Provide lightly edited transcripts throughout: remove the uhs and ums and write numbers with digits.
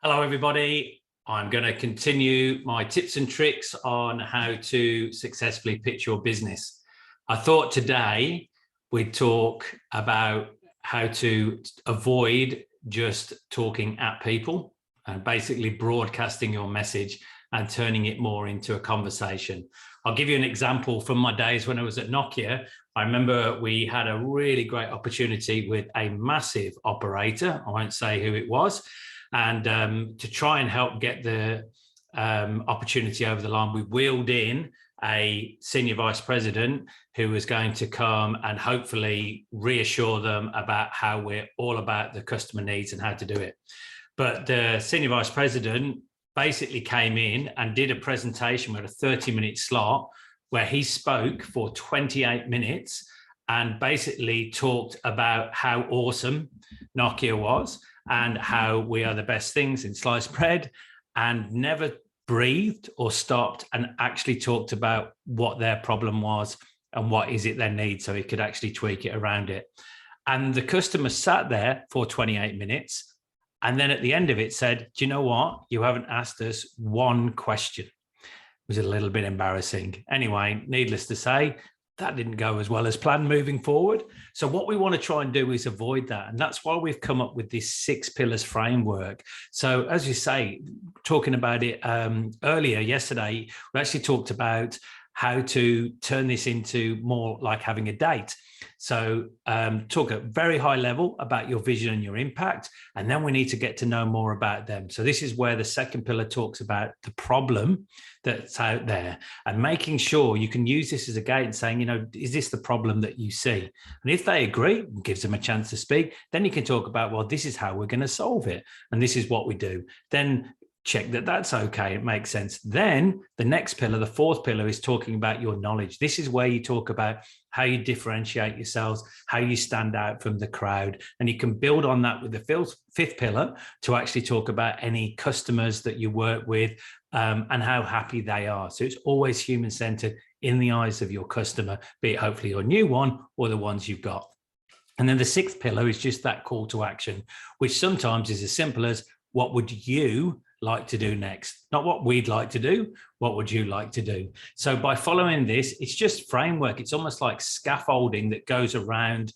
Hello, everybody. I'm going to continue my tips and tricks on how to successfully pitch your business. I thought today we'd talk about how to avoid just talking at people and basically broadcasting your message and turning it more into a conversation. I'll give you an example from my days when I was at Nokia. I remember we had a really great opportunity with a massive operator. I won't say who it was. And to try and help get the opportunity over the line, we wheeled in a senior vice president who was going to come and hopefully reassure them about how we're all about the customer needs and how to do it. But the senior vice president basically came in and did a presentation with a 30-minute slot where he spoke for 28 minutes and basically talked about how awesome Nokia was and how we are the best things in sliced bread, and never breathed or stopped and actually talked about what their problem was and what is it they need so he could actually tweak it around it. And the customer sat there for 28 minutes and then at the end of it said, do you know what? You haven't asked us one question. It was a little bit embarrassing. Anyway, needless to say, that didn't go as well as planned moving forward. So what we want to try and do is avoid that. And that's why we've come up with this 6 pillars framework. So as you say, talking about it earlier yesterday, we actually talked about how to turn this into more like having a date. So talk at very high level about your vision and your impact, and then we need to get to know more about them. So this is where the second pillar talks about the problem that's out there and making sure you can use this as a gate and saying, you know, is this the problem that you see? And if they agree, it gives them a chance to speak. Then you can talk about, well, this is how we're going to solve it. And this is what we do. Then check that that's okay. It makes sense. Then the next pillar, the fourth pillar, is talking about your knowledge. This is where you talk about how you differentiate yourselves, how you stand out from the crowd. And you can build on that with the fifth pillar to actually talk about any customers that you work with and how happy they are. So it's always human-centered in the eyes of your customer, be it hopefully your new one or the ones you've got. And then the sixth pillar is just that call to action, which sometimes is as simple as, what would you like to do next? Not what we'd like to do, what would you like to do? So by following this, it's just framework. It's almost like scaffolding that goes around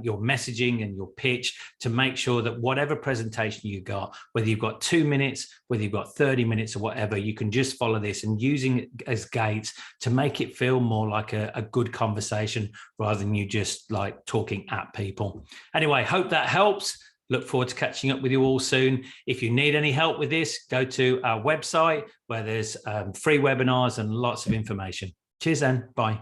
your messaging and your pitch to make sure that whatever presentation you got, whether you've got 2 minutes, whether you've got 30 minutes or whatever, you can just follow this and using it as gates to make it feel more like a good conversation rather than you just like talking at people. Anyway, hope that helps. Look forward to catching up with you all soon. If you need any help with this, go to our website where there's free webinars and lots of information. Cheers then. Bye.